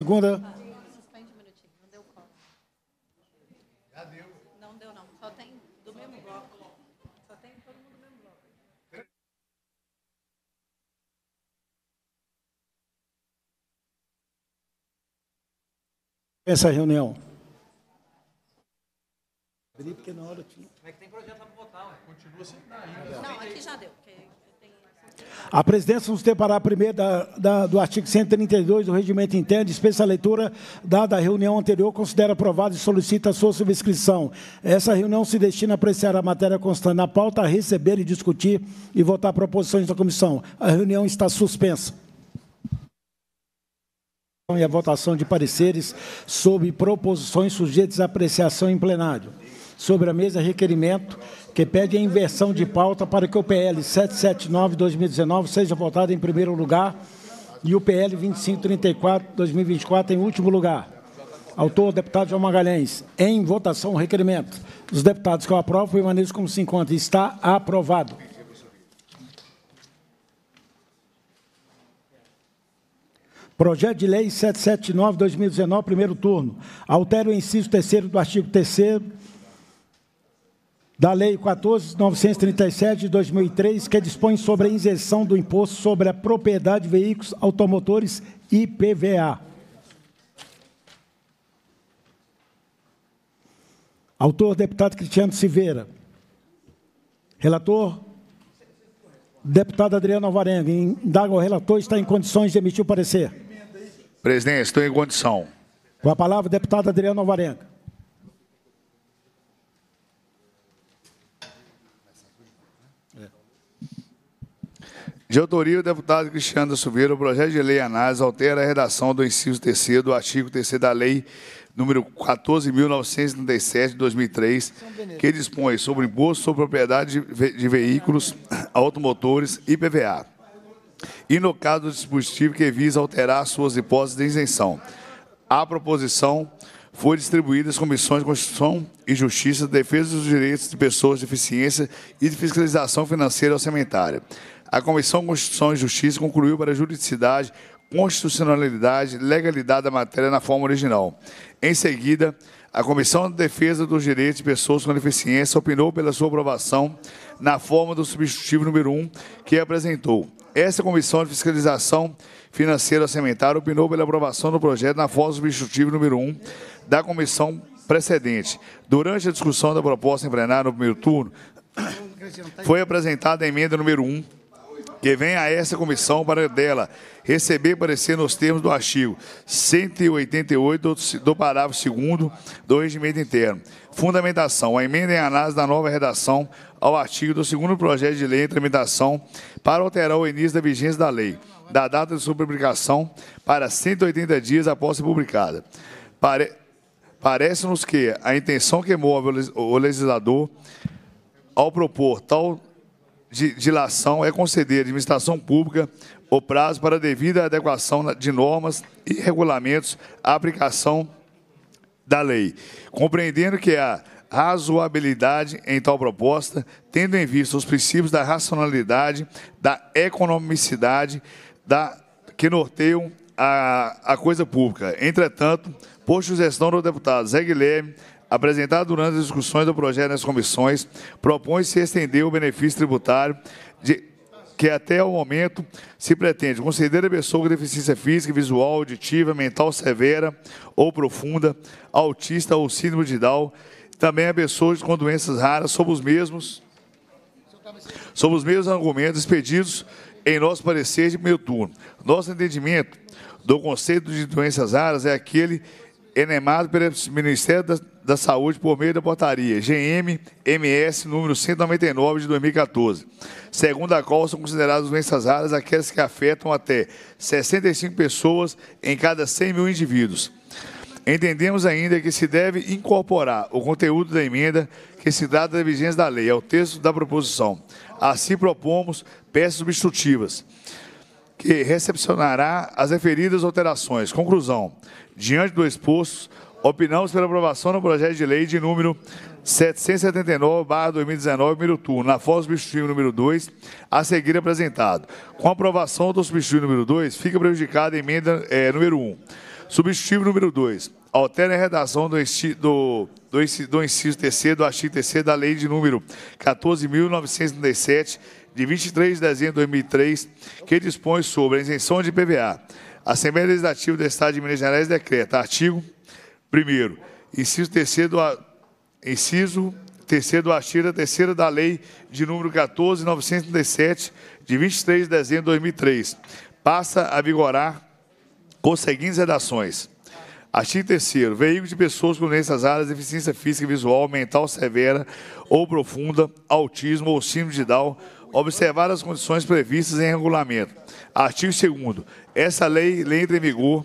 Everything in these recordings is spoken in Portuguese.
Segunda. Suspende um minutinho, não deu quórum. Já deu. Não deu, não. Só tem do mesmo bloco. Só tem todo mundo do mesmo bloco. Essa reunião. Porque na hora tinha... É que tem projeto lá para votar, ué. Continua sem dar ainda. Não, aqui já deu. A presidência nos deparar primeiro do artigo 132 do Regimento Interno, dispensa a leitura, dada a reunião anterior, considera aprovada e solicita a sua subscrição. Essa reunião se destina a apreciar a matéria constante na pauta, a receber e discutir e votar proposições da comissão. A reunião está suspensa. E a votação de pareceres sobre proposições sujeitas à apreciação em plenário. Sobre a mesa, requerimento que pede a inversão de pauta para que o PL 779-2019 seja votado em primeiro lugar e o PL 2534-2024 em último lugar. Autor, deputado João Magalhães. Em votação, o requerimento. Os deputados que o aprovam, permaneçam como se encontra. Está aprovado. Projeto de Lei 779-2019, primeiro turno. Altera o inciso 3º do artigo 3º da Lei 14.937, de 2003, que dispõe sobre a isenção do imposto sobre a propriedade de veículos automotores IPVA. Autor, deputado Cristiano Silveira. Relator, deputado Adriano Alvarenga. Indaga o relator, está em condições de emitir o parecer. Presidente, estou em condição. Com a palavra, deputado Adriano Alvarenga. De autoria do deputado Cristiano Silveira, o projeto de lei em análise altera a redação do inciso 3º do artigo 3º da Lei número 14.937, de 2003, que dispõe sobre o imposto sobre propriedade de veículos automotores IPVA. E no caso do dispositivo que visa alterar suas hipóteses de isenção. A proposição foi distribuída às comissões de Constituição e Justiça, Defesa dos Direitos de Pessoas de Deficiência e de Fiscalização Financeira e Orçamentária. A Comissão de Constituição e Justiça concluiu para a juridicidade, constitucionalidade e legalidade da matéria na forma original. Em seguida, a Comissão de Defesa dos Direitos de Pessoas com Deficiência opinou pela sua aprovação na forma do substitutivo número 1, que apresentou. Essa Comissão de Fiscalização Financeira e Orçamentária opinou pela aprovação do projeto na forma do substitutivo número 1 da comissão precedente. Durante a discussão da proposta em plenário no primeiro turno, foi apresentada a emenda número 1, que vem a essa comissão para dela receber parecer nos termos do artigo 188 do parágrafo 2º do Regimento Interno. Fundamentação: a emenda em análise da nova redação ao artigo do 2º projeto de lei em tramitação para alterar o início da vigência da lei, da data de sua publicação para 180 dias após ser publicada. Parece-nos que a intenção que move o legislador ao propor tal dilação é conceder à administração pública o prazo para a devida adequação de normas e regulamentos à aplicação da lei, compreendendo que há razoabilidade em tal proposta, tendo em vista os princípios da racionalidade, da economicidade, que norteiam a coisa pública. Entretanto, por sugestão do deputado Zé Guilherme, apresentado durante as discussões do projeto nas comissões, propõe-se estender o benefício tributário que até o momento se pretende conceder a pessoa com deficiência física, visual, auditiva, mental severa ou profunda, autista ou síndrome de Down, também a pessoas com doenças raras, sob os mesmos argumentos expedidos em nosso parecer de primeiro turno. Nosso entendimento do conceito de doenças raras é aquele enemado pelo Ministério da Saúde por meio da portaria GM-MS número 199 de 2014, segundo a qual são consideradas doenças raras aquelas que afetam até 65 pessoas em cada 100 mil indivíduos. Entendemos ainda que se deve incorporar o conteúdo da emenda que se trata da vigência da lei ao texto da proposição. Assim propomos peças substitutivas, que recepcionará as referidas alterações. Conclusão: diante do exposto, opinamos pela aprovação do projeto de lei de número 779/2019, primeiro turno, na forma do substitutivo número 2, a seguir apresentado. Com a aprovação do substitutivo número 2, fica prejudicada a emenda número 1. Substitutivo número 2. Altera a redação do inciso 3º do artigo 3º da Lei de número 14.937, de 23 de dezembro de 2003, que dispõe sobre a isenção de IPVA. A Assembleia Legislativa do Estado de Minas Gerais decreta, artigo 1º, inciso 3º do artigo 3º da Lei de número 14.937, de 23 de dezembro de 2003, passa a vigorar com as seguintes redações. Artigo 3º. Veículo de pessoas com doenças raras, deficiência física, visual, mental severa ou profunda, autismo ou síndrome de Down, observadas as condições previstas em regulamento. Artigo 2º. Essa lei entra em vigor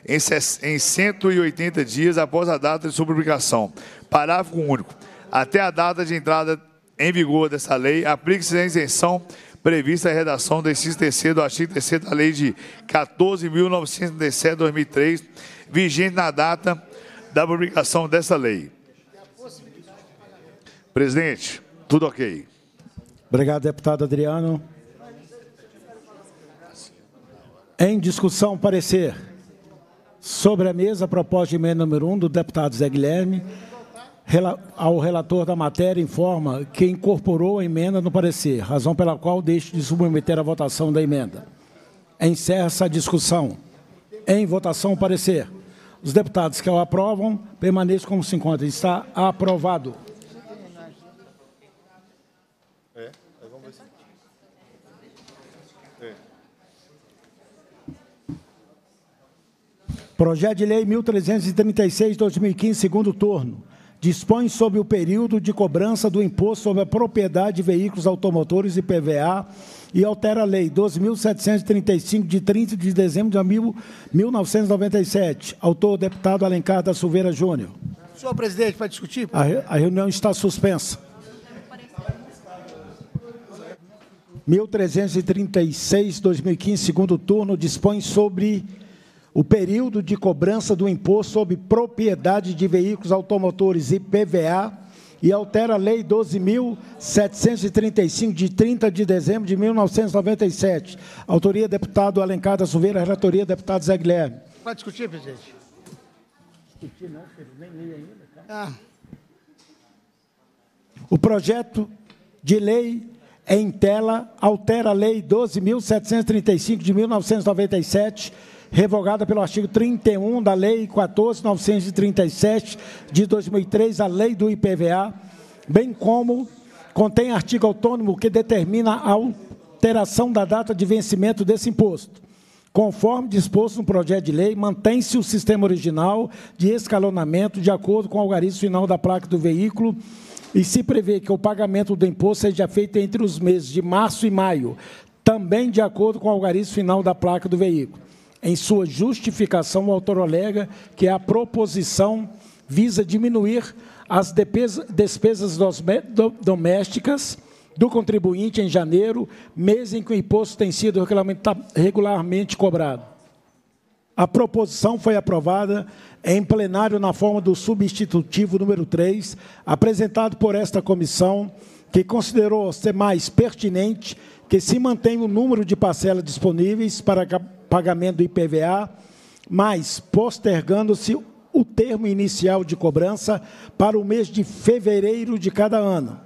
em 180 dias após a data de sua publicação. Parágrafo único. Até a data de entrada em vigor dessa lei, aplica-se a isenção prevista a redação do inciso 3º do artigo 3º da Lei de 14.937, 2003, vigente na data da publicação dessa lei. Presidente, tudo ok. Obrigado, deputado Adriano. Em discussão, parecer. Sobre a mesa, a proposta de emenda número 1 do deputado Zé Guilherme. Ao relator da matéria, informa que incorporou a emenda no parecer, razão pela qual deixo de submeter a votação da emenda. Encerra-se a discussão. Em votação, o parecer. Os deputados que o aprovam, permaneçam como se encontra. Está aprovado. Projeto de Lei 1336/2015, segundo turno. Dispõe sobre o período de cobrança do imposto sobre a propriedade de veículos automotores e IPVA e altera a Lei 12.735, de 30 de dezembro de 1997. Autor, deputado Alencar da Silveira Júnior. Senhor presidente, para discutir? A reunião está suspensa. 1336/2015, segundo turno, dispõe sobre o período de cobrança do imposto sobre propriedade de veículos automotores IPVA e altera a Lei 12.735, de 30 de dezembro de 1997. Autoria, deputado Alencar da Silveira, relatoria, deputado Zé Guilherme. Para discutir, presidente? Discutir não, filho, nem li ainda. Ah. O projeto de lei em tela altera a Lei 12.735, de 1997, revogada pelo artigo 31 da Lei 14.937, de 2003, a Lei do IPVA, bem como contém artigo autônomo que determina a alteração da data de vencimento desse imposto. Conforme disposto no projeto de lei, mantém-se o sistema original de escalonamento de acordo com o algarismo final da placa do veículo e se prevê que o pagamento do imposto seja feito entre os meses de março e maio, também de acordo com o algarismo final da placa do veículo. Em sua justificação, o autor alega que a proposição visa diminuir as despesas domésticas do contribuinte em janeiro, mês em que o imposto tem sido regularmente cobrado. A proposição foi aprovada em plenário na forma do substitutivo número 3, apresentado por esta comissão, que considerou ser mais pertinente que se mantenha o número de parcelas disponíveis para pagamento do IPVA, mas postergando-se o termo inicial de cobrança para o mês de fevereiro de cada ano,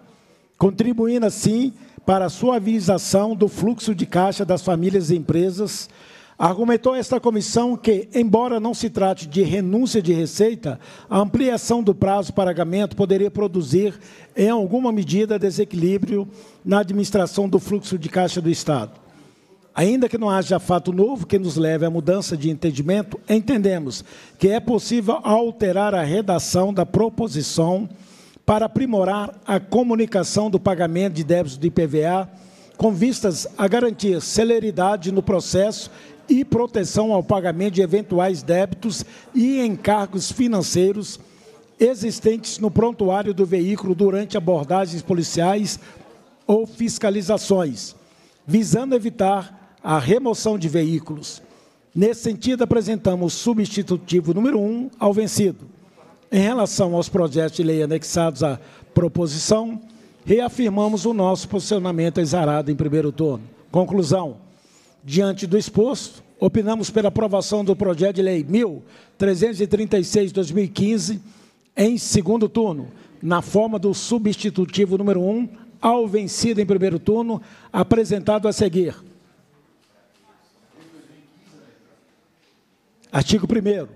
contribuindo assim para a suavização do fluxo de caixa das famílias e empresas. Argumentou esta comissão que, embora não se trate de renúncia de receita, a ampliação do prazo de pagamento poderia produzir, em alguma medida, desequilíbrio na administração do fluxo de caixa do Estado. Ainda que não haja fato novo que nos leve à mudança de entendimento, entendemos que é possível alterar a redação da proposição para aprimorar a comunicação do pagamento de débitos do IPVA, com vistas a garantir celeridade no processo e proteção ao pagamento de eventuais débitos e encargos financeiros existentes no prontuário do veículo durante abordagens policiais ou fiscalizações, visando evitar a remoção de veículos. Nesse sentido, apresentamos o substitutivo número 1 ao vencido. Em relação aos projetos de lei anexados à proposição, reafirmamos o nosso posicionamento exarado em primeiro turno. Conclusão. Diante do exposto, opinamos pela aprovação do projeto de lei 1.336/2015 em segundo turno, na forma do substitutivo número 1, ao vencido em primeiro turno, apresentado a seguir. Artigo 1º.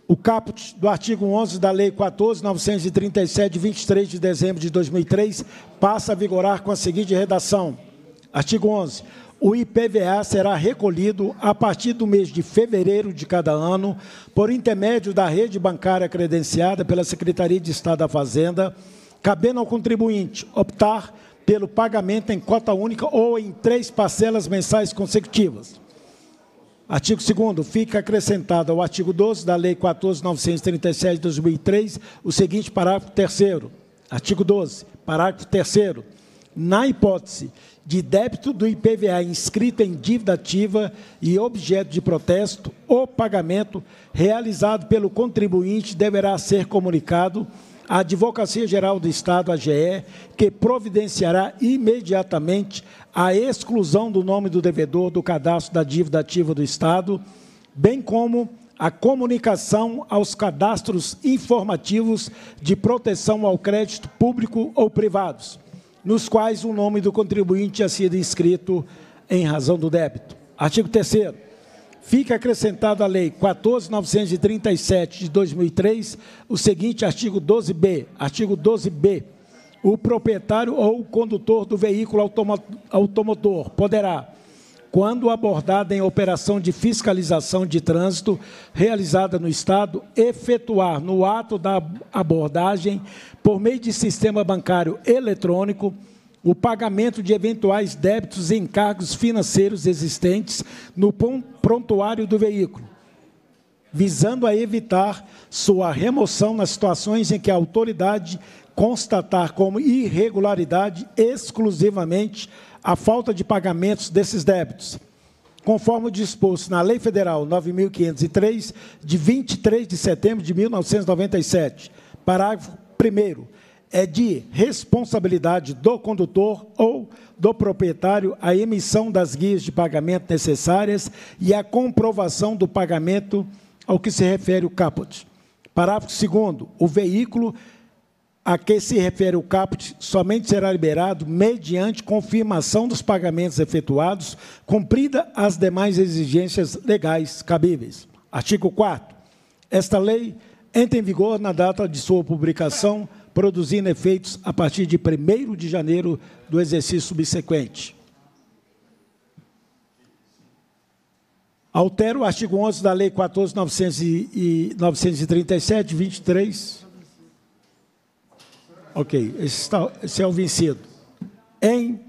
O caput do artigo 11 da Lei 14.937, de 23 de dezembro de 2003, passa a vigorar com a seguinte redação. Artigo 11. O IPVA será recolhido a partir do mês de fevereiro de cada ano, por intermédio da rede bancária credenciada pela Secretaria de Estado da Fazenda, cabendo ao contribuinte optar pelo pagamento em cota única ou em 3 parcelas mensais consecutivas. Artigo 2º, fica acrescentado ao artigo 12 da Lei 14.937 de 2003 o seguinte parágrafo 3º. Artigo 12, parágrafo 3º. Na hipótese de débito do IPVA inscrito em dívida ativa e objeto de protesto, o pagamento realizado pelo contribuinte deverá ser comunicado à Advocacia Geral do Estado, AGE, que providenciará imediatamente a exclusão do nome do devedor do cadastro da dívida ativa do Estado, bem como a comunicação aos cadastros informativos de proteção ao crédito público ou privados, nos quais o nome do contribuinte tinha sido inscrito em razão do débito. Artigo 3º. Fica acrescentado à Lei 14.937 de 2003 o seguinte artigo 12b. Artigo 12b. O proprietário ou o condutor do veículo automotor poderá, quando abordado em operação de fiscalização de trânsito realizada no Estado, efetuar no ato da abordagem, por meio de sistema bancário eletrônico, o pagamento de eventuais débitos e encargos financeiros existentes no prontuário do veículo, visando a evitar sua remoção nas situações em que a autoridade constatar como irregularidade exclusivamente a falta de pagamentos desses débitos, conforme o disposto na Lei Federal 9.503, de 23 de setembro de 1997. Parágrafo 1º. É de responsabilidade do condutor ou do proprietário a emissão das guias de pagamento necessárias e a comprovação do pagamento ao que se refere o caput. Parágrafo 2º. O veículo a que se refere o caput somente será liberado mediante confirmação dos pagamentos efetuados, cumprida as demais exigências legais cabíveis. Artigo 4º. Esta lei entra em vigor na data de sua publicação, produzindo efeitos a partir de 1º de janeiro do exercício subsequente. Altero o artigo 11 da Lei 14.937, 23. Ok, esse é o vencido. Em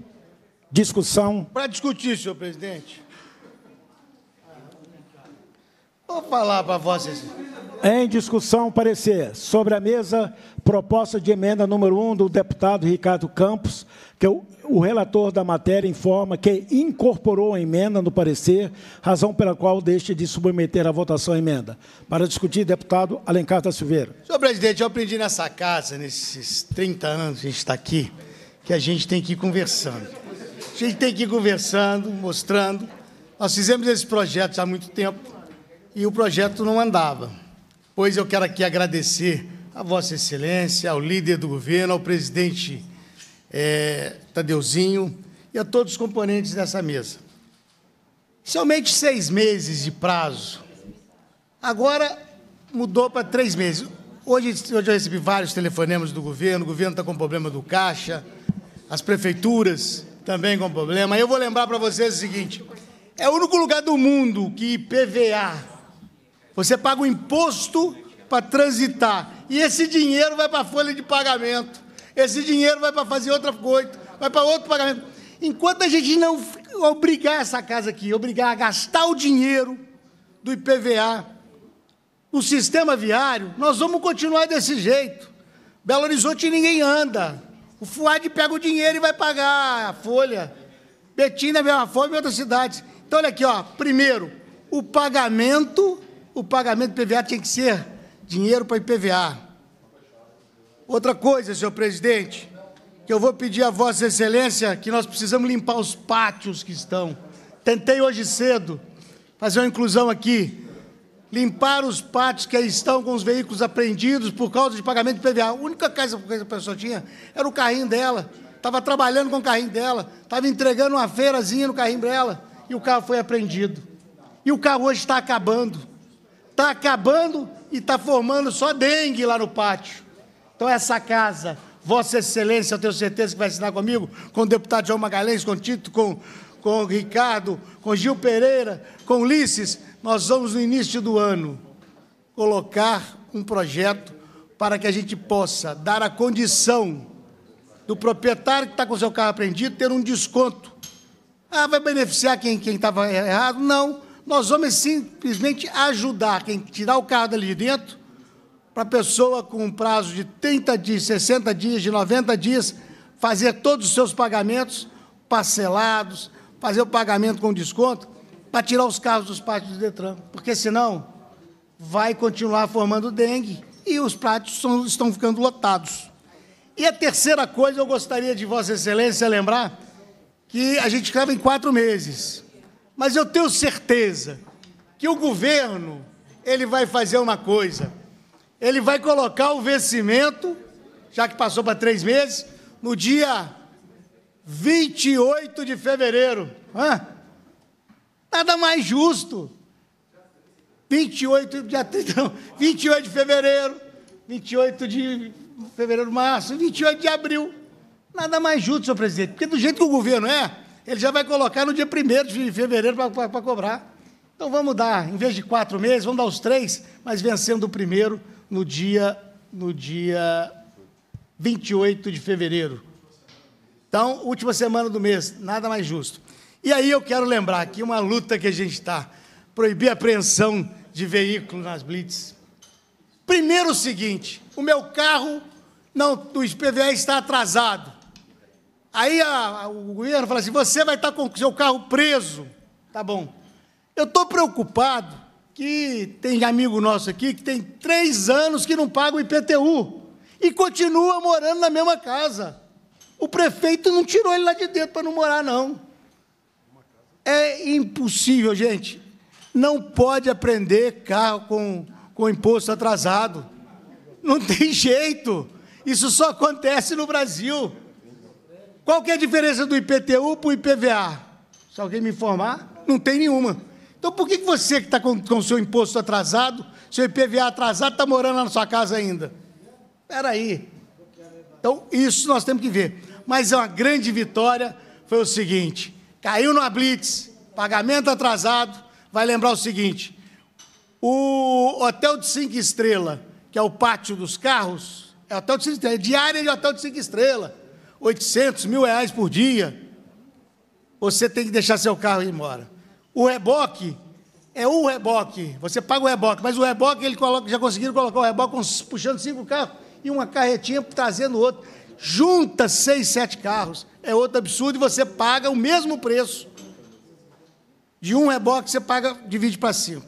discussão. Para discutir, senhor presidente. Vou falar para vocês. Em discussão, parecer sobre a mesa, proposta de emenda número 1 do deputado Ricardo Campos, que o relator da matéria informa que incorporou a emenda no parecer, razão pela qual deixa de submeter à votação a emenda. Para discutir, deputado Alencar da Silveira. Senhor presidente, eu aprendi nessa casa, nesses 30 anos que a gente está aqui, que a gente tem que ir conversando. A gente tem que ir conversando, mostrando. Nós fizemos esses projetos há muito tempo e o projeto não andava. Pois eu quero aqui agradecer a Vossa Excelência, ao líder do governo, ao presidente Tadeuzinho e a todos os componentes dessa mesa. Somente 6 meses de prazo. Agora mudou para 3 meses. Hoje eu recebi vários telefonemas do governo, o governo está com problema do caixa, as prefeituras também com problema. Eu vou lembrar para vocês o seguinte, é o único lugar do mundo que IPVA, você paga o imposto para transitar, e esse dinheiro vai para a folha de pagamento, esse dinheiro vai para fazer outra coisa, vai para outro pagamento. Enquanto a gente não obrigar essa casa aqui, obrigar a gastar o dinheiro do IPVA no sistema viário, nós vamos continuar desse jeito. Belo Horizonte ninguém anda. O FUAD pega o dinheiro e vai pagar a folha. Betim da mesma forma em outras cidades. Então, olha aqui, ó. Primeiro, o pagamento do IPVA tinha que ser dinheiro para IPVA. Outra coisa, senhor presidente, que eu vou pedir a Vossa Excelência, que nós precisamos limpar os pátios que estão. Tentei hoje cedo fazer uma inclusão aqui, limpar os pátios que estão com os veículos apreendidos por causa de pagamento de PVA. A única coisa que a pessoa tinha era o carrinho dela, estava trabalhando com o carrinho dela, estava entregando uma feirazinha no carrinho dela, e o carro foi apreendido. E o carro hoje está acabando e está formando só dengue lá no pátio. Então, essa casa, Vossa Excelência, eu tenho certeza que vai assinar comigo, com o deputado João Magalhães, com Tito, com o Ricardo, com Gil Pereira, com Ulisses, nós vamos, no início do ano, colocar um projeto para que a gente possa dar a condição do proprietário que está com o seu carro apreendido ter um desconto. Ah, vai beneficiar quem estava errado? Não. Nós vamos simplesmente ajudar quem tirar o carro dali de dentro, para a pessoa com um prazo de 30 dias, 60 dias, de 90 dias, fazer todos os seus pagamentos parcelados, fazer o pagamento com desconto, para tirar os carros dos pátios do Detran, porque senão vai continuar formando dengue e os pátios estão ficando lotados. E a terceira coisa, eu gostaria de Vossa Excelência lembrar que a gente estava em 4 meses, mas eu tenho certeza que o governo ele vai fazer uma coisa, ele vai colocar o vencimento, já que passou para 3 meses, no dia 28 de fevereiro. Nada mais justo. 28 de fevereiro, 28 de fevereiro, março, 28 de abril. Nada mais justo, senhor presidente, porque do jeito que o governo ele já vai colocar no dia 1º de fevereiro para cobrar. Então, vamos dar, em vez de 4 meses, vamos dar os 3, mas vencendo o primeiro no dia 28 de fevereiro. Então, última semana do mês, nada mais justo. E aí eu quero lembrar aqui uma luta que a gente está, proibir a apreensão de veículos nas blitz. Primeiro o seguinte, o meu carro, do IPVA está atrasado. Aí o governo fala assim, você vai estar com o seu carro preso. Tá bom. Eu estou preocupado que tem amigo nosso aqui que tem 3 anos que não paga o IPTU e continua morando na mesma casa. O prefeito não tirou ele lá de dentro para não morar, não. É impossível, gente. Não pode apreender carro com imposto atrasado. Não tem jeito. Isso só acontece no Brasil. Qual que é a diferença do IPTU para o IPVA? Se alguém me informar, não tem nenhuma. Então, por que você que está com o seu imposto atrasado, seu IPVA atrasado, está morando lá na sua casa ainda? Espera aí. Então, isso nós temos que ver. Mas é uma grande vitória, foi o seguinte, caiu no blitz, pagamento atrasado, vai lembrar o seguinte, o hotel de 5 estrelas, que é o pátio dos carros, é hotel de 5 estrelas, é diária de hotel de 5 estrelas, 800, R$1.000 por dia, você tem que deixar seu carro ir embora. O reboque, você paga o reboque, mas o reboque, já conseguiram colocar o reboque puxando 5 carros e uma carretinha trazendo outro. Junta 6, 7 carros, é outro absurdo, e você paga o mesmo preço. De um reboque, você divide para 5.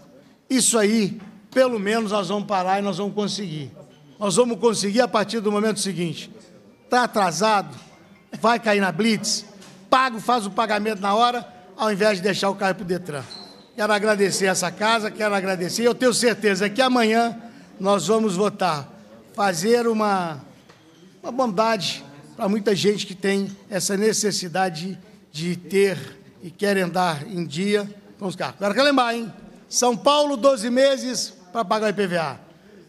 Isso aí, pelo menos, nós vamos parar e nós vamos conseguir. Nós vamos conseguir a partir do momento seguinte. Está atrasado, vai cair na blitz, faz o pagamento na hora, ao invés de deixar o carro para o Detran. Quero agradecer essa casa, eu tenho certeza que amanhã nós vamos votar, fazer uma bondade para muita gente que tem essa necessidade de ter e quer andar em dia com os carros. Agora, quero lembrar, hein? São Paulo, 12 meses para pagar o IPVA.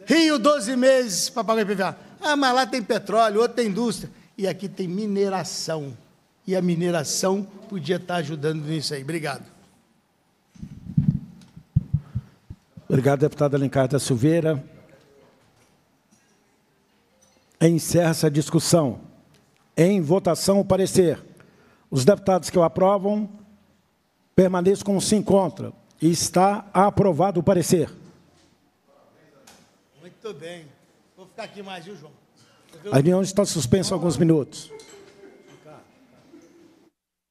Rio, 12 meses para pagar o IPVA. Ah, mas lá tem petróleo, outro tem indústria. E aqui tem mineração. E a mineração podia estar ajudando nisso aí. Obrigado. Obrigado, deputado Alencar da Silveira. Encerra essa discussão. Em votação, o parecer. Os deputados que o aprovam permaneçam como se encontra. E está aprovado o parecer. Muito bem. Vou ficar aqui mais, viu, João? A reunião está suspensa alguns minutos.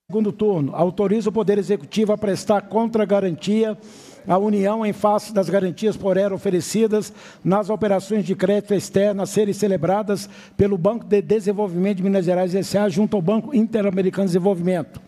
Segundo turno, autoriza o Poder Executivo a prestar contra-garantia à União em face das garantias por ela oferecidas nas operações de crédito externo a serem celebradas pelo Banco de Desenvolvimento de Minas Gerais S.A. junto ao Banco Interamericano de Desenvolvimento.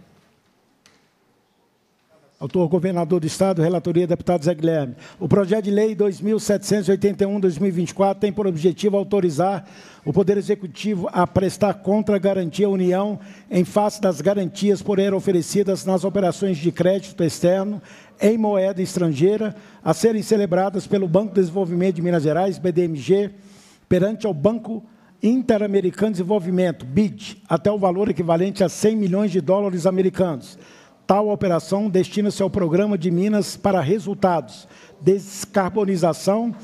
Autor, governador do Estado, relatoria, deputado Zé Guilherme. O projeto de lei 2781/2024 tem por objetivo autorizar o Poder Executivo a prestar contra-garantia à União em face das garantias por ele oferecidas nas operações de crédito externo em moeda estrangeira a serem celebradas pelo Banco de Desenvolvimento de Minas Gerais, BDMG, perante ao Banco Interamericano de Desenvolvimento, BID, até o valor equivalente a 100 milhões de dólares americanos. Tal operação destina-se ao Programa de Minas para Resultados, Descarbonização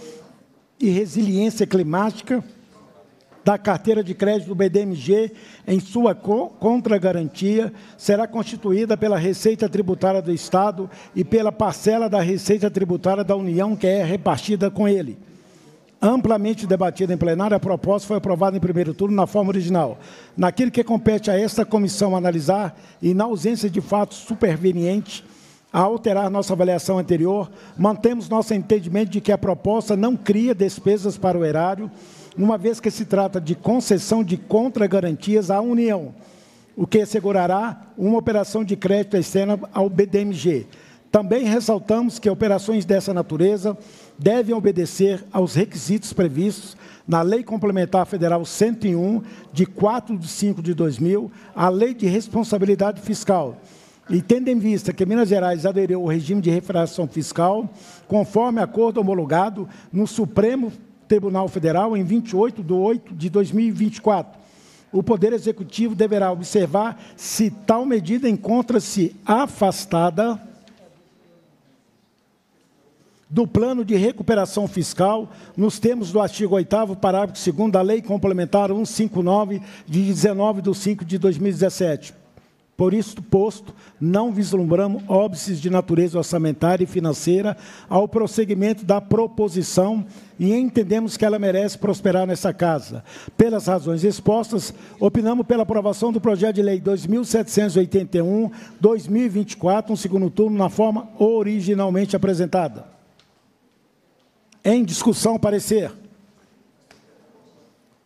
e Resiliência Climática da carteira de crédito do BDMG, em sua contragarantia, será constituída pela Receita Tributária do Estado e pela parcela da Receita Tributária da União, que é repartida com ele. Amplamente debatida em plenário, a proposta foi aprovada em primeiro turno na forma original. Naquilo que compete a esta comissão analisar, e na ausência de fato superveniente a alterar nossa avaliação anterior, mantemos nosso entendimento de que a proposta não cria despesas para o erário, uma vez que se trata de concessão de contragarantias à União, o que assegurará uma operação de crédito externa ao BDMG. Também ressaltamos que operações dessa natureza devem obedecer aos requisitos previstos na Lei Complementar Federal 101, de 4 de 5 de 2000, a Lei de Responsabilidade Fiscal. E tendo em vista que Minas Gerais aderiu ao regime de refração fiscal, conforme acordo homologado no Supremo Tribunal Federal em 28 de 8 de 2024, o Poder Executivo deverá observar se tal medida encontra-se afastada do plano de recuperação fiscal, nos termos do artigo 8º, parágrafo 2º da Lei Complementar 159, de 19 de 5 de 2017. Por isso posto, não vislumbramos óbices de natureza orçamentária e financeira ao prosseguimento da proposição e entendemos que ela merece prosperar nessa casa. Pelas razões expostas, opinamos pela aprovação do projeto de lei 2781/2024, no segundo turno, na forma originalmente apresentada. Em discussão, parecer.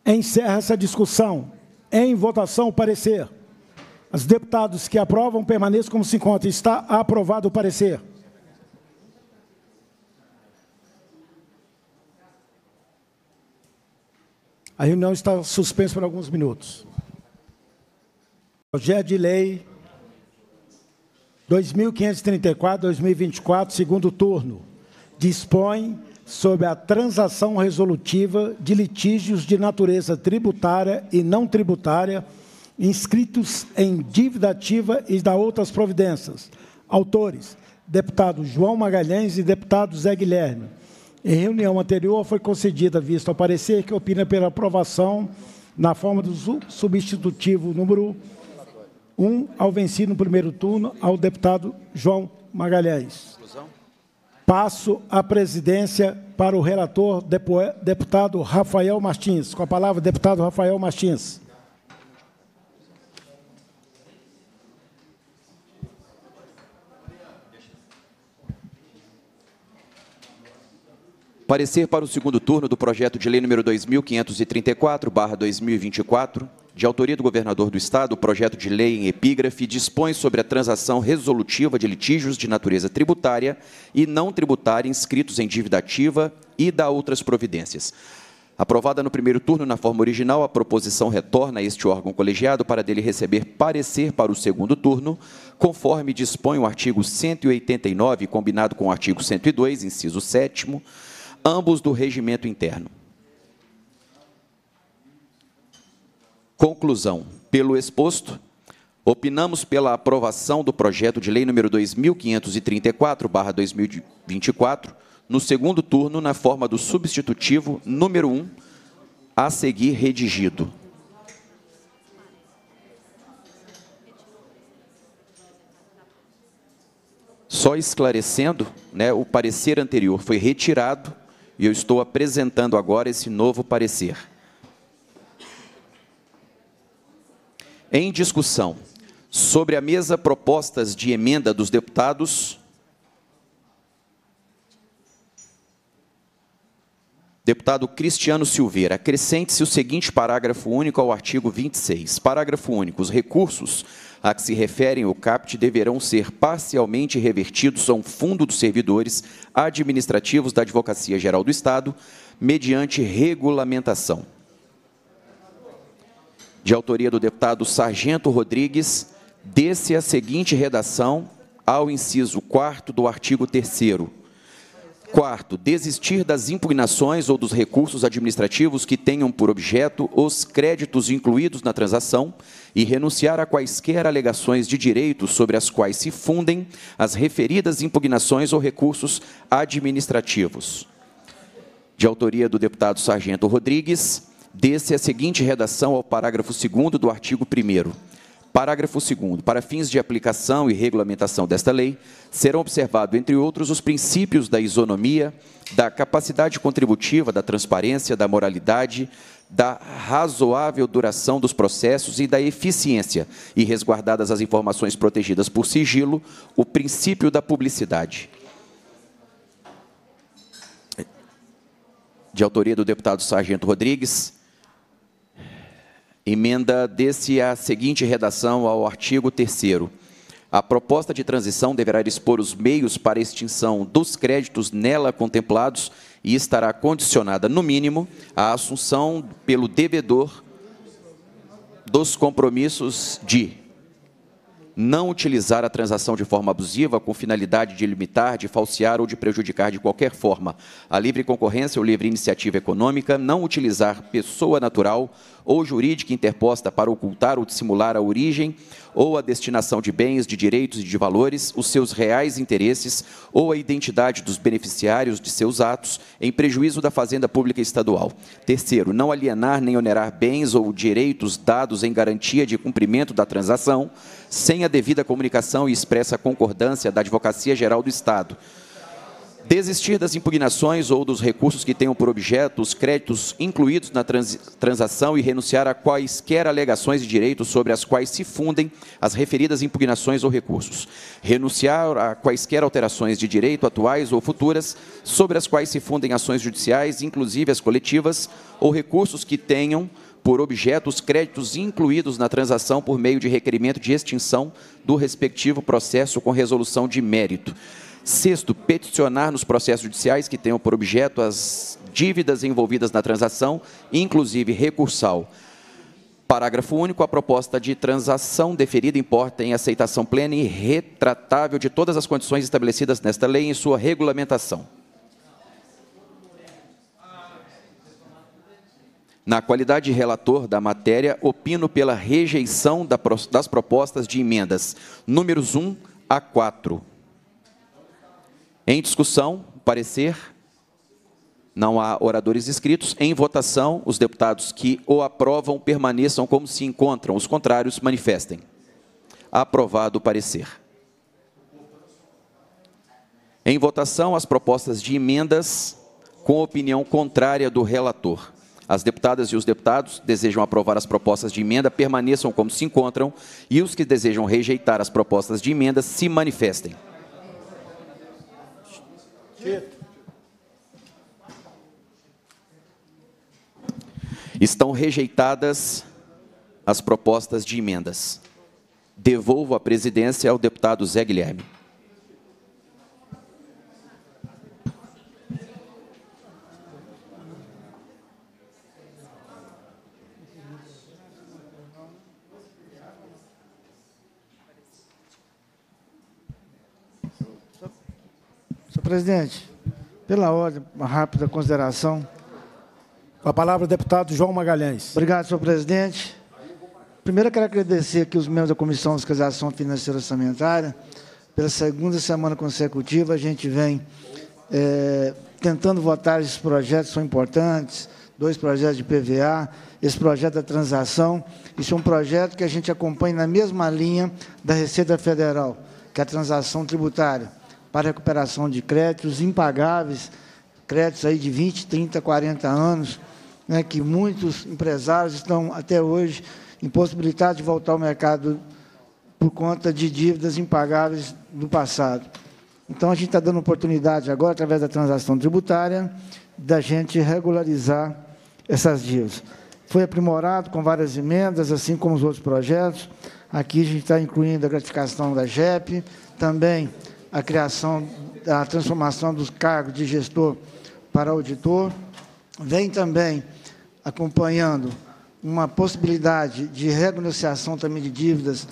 Encerra essa discussão. Em votação, parecer. Os deputados que aprovam permaneçam como se encontra. Está aprovado o parecer. A reunião está suspensa por alguns minutos. Projeto de lei 2534/2024, segundo turno. Dispõe sobre a transação resolutiva de litígios de natureza tributária e não tributária inscritos em dívida ativa e da outras providências. Autores: deputado João Magalhães e deputado Zé Guilherme. Em reunião anterior foi concedida vista ao parecer que opina pela aprovação na forma do substitutivo número 1 ao vencido no primeiro turno ao deputado João Magalhães. Passo a presidência para o relator, deputado Rafael Martins. Com a palavra, deputado Rafael Martins. Parecer para o segundo turno do projeto de lei número 2534/2024, de autoria do governador do Estado, o projeto de lei em epígrafe dispõe sobre a transação resolutiva de litígios de natureza tributária e não tributária inscritos em dívida ativa e da outras providências. Aprovada no primeiro turno na forma original, a proposição retorna a este órgão colegiado para dele receber parecer para o segundo turno, conforme dispõe o artigo 189, combinado com o artigo 102, inciso 7º, ambos do regimento interno. Conclusão. Pelo exposto, opinamos pela aprovação do projeto de lei número 2534/2024, no segundo turno, na forma do substitutivo número 1, a seguir redigido. Só esclarecendo, o parecer anterior foi retirado e eu estou apresentando agora esse novo parecer. Em discussão, sobre a mesa, propostas de emenda dos deputados. Deputado Cristiano Silveira, acrescente-se o seguinte parágrafo único ao artigo 26. Parágrafo único. Os recursos a que se referem o caput deverão ser parcialmente revertidos a um fundo dos servidores administrativos da Advocacia Geral do Estado, mediante regulamentação. De autoria do deputado Sargento Rodrigues, dê-se a seguinte redação ao inciso 4º do artigo 3º. Quarto, desistir das impugnações ou dos recursos administrativos que tenham por objeto os créditos incluídos na transação e renunciar a quaisquer alegações de direitos sobre as quais se fundem as referidas impugnações ou recursos administrativos. De autoria do deputado Sargento Rodrigues, dê-se a seguinte redação ao parágrafo 2º do artigo 1º. Parágrafo 2º. Para fins de aplicação e regulamentação desta lei, serão observados, entre outros, os princípios da isonomia, da capacidade contributiva, da transparência, da moralidade, da razoável duração dos processos e da eficiência, e resguardadas as informações protegidas por sigilo, o princípio da publicidade. De autoria do deputado Sargento Rodrigues, emenda desse a seguinte redação ao artigo 3º. A proposta de transição deverá dispor os meios para a extinção dos créditos nela contemplados e estará condicionada, no mínimo, à assunção pelo devedor dos compromissos de não utilizar a transação de forma abusiva com finalidade de limitar, de falsear ou de prejudicar de qualquer forma a livre concorrência ou livre iniciativa econômica, não utilizar pessoa natural ou jurídica interposta para ocultar ou dissimular a origem ou a destinação de bens, de direitos e de valores, os seus reais interesses ou a identidade dos beneficiários de seus atos, em prejuízo da fazenda pública estadual. Terceiro, não alienar nem onerar bens ou direitos dados em garantia de cumprimento da transação, sem a devida comunicação e expressa concordância da Advocacia Geral do Estado. Desistir das impugnações ou dos recursos que tenham por objeto os créditos incluídos na transação e renunciar a quaisquer alegações de direitos sobre as quais se fundem as referidas impugnações ou recursos. Renunciar a quaisquer alterações de direito atuais ou futuras sobre as quais se fundem ações judiciais, inclusive as coletivas, ou recursos que tenham por objeto os créditos incluídos na transação por meio de requerimento de extinção do respectivo processo com resolução de mérito. Sexto, peticionar nos processos judiciais que tenham por objeto as dívidas envolvidas na transação, inclusive recursal. Parágrafo único. A proposta de transação deferida importa em aceitação plena e retratável de todas as condições estabelecidas nesta lei em sua regulamentação. Na qualidade de relator da matéria, opino pela rejeição das propostas de emendas números 1 a 4. Em discussão, parecer, não há oradores inscritos. Em votação, os deputados que o aprovam permaneçam como se encontram. Os contrários, manifestem. Aprovado o parecer. Em votação, as propostas de emendas com opinião contrária do relator. As deputadas e os deputados desejam aprovar as propostas de emenda, permaneçam como se encontram, e os que desejam rejeitar as propostas de emenda se manifestem. Estão rejeitadas as propostas de emendas. Devolvo a presidência ao deputado Zé Guilherme. Senhor presidente, pela ordem, uma rápida consideração. Com a palavra, o deputado João Magalhães. Obrigado, senhor presidente. Primeiro, eu quero agradecer aqui os membros da Comissão de Fiscalização Financeira Orçamentária. Pela segunda semana consecutiva, a gente vem tentando votar esses projetos, são importantes, 2 projetos de PVA, esse projeto da transação. Isso é um projeto que a gente acompanha na mesma linha da Receita Federal, que é a transação tributária, para recuperação de créditos impagáveis, créditos aí de 20, 30, 40 anos, né, que muitos empresários estão até hoje impossibilitados de voltar ao mercado por conta de dívidas impagáveis do passado. Então, a gente está dando oportunidade agora, através da transação tributária, da gente regularizar essas dívidas. Foi aprimorado com várias emendas, assim como os outros projetos. Aqui a gente está incluindo a gratificação da JEP, também a criação, a transformação dos cargos de gestor para auditor. Vem também acompanhando uma possibilidade de renegociação também de dívidas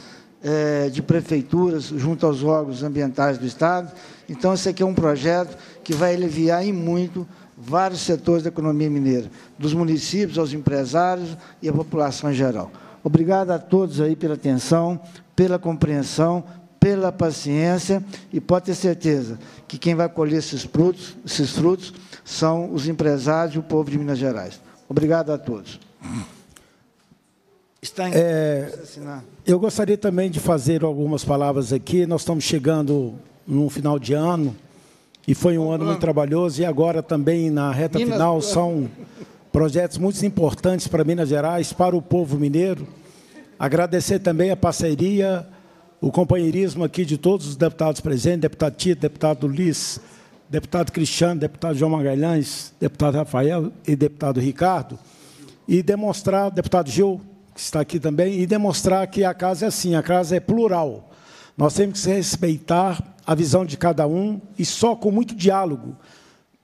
de prefeituras junto aos órgãos ambientais do Estado. Então, esse aqui é um projeto que vai aliviar em muito vários setores da economia mineira, dos municípios aos empresários e à população em geral. Obrigado a todos aí pela atenção, pela compreensão, pela paciência, e pode ter certeza que quem vai colher esses frutos são os empresários e o povo de Minas Gerais. Obrigado a todos. Eu gostaria também de fazer algumas palavras aqui. Nós estamos chegando no final de ano, e foi um ano muito trabalhoso, e agora também na reta final são projetos muito importantes para Minas Gerais, para o povo mineiro. Agradecer também a parceria, o companheirismo aqui de todos os deputados presentes, deputado Tito, deputado Luiz, deputado Cristiano, deputado João Magalhães, deputado Rafael e deputado Ricardo, e demonstrar, deputado Gil, que está aqui também, e demonstrar que a casa é assim, a casa é plural. Nós temos que respeitar a visão de cada um, e só com muito diálogo,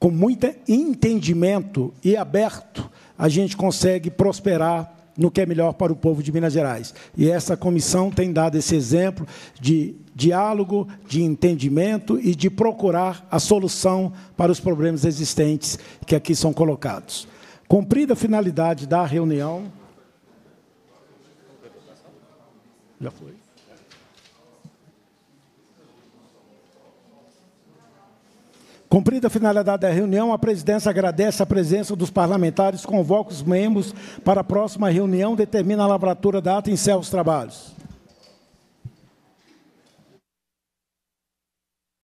com muito entendimento e aberto, a gente consegue prosperar no que é melhor para o povo de Minas Gerais. E essa comissão tem dado esse exemplo de diálogo, de entendimento e de procurar a solução para os problemas existentes que aqui são colocados. Cumprida a finalidade da reunião... Já foi. Cumprida a finalidade da reunião, a presidência agradece a presença dos parlamentares, convoca os membros para a próxima reunião, determina a lavratura da ata e encerra os trabalhos.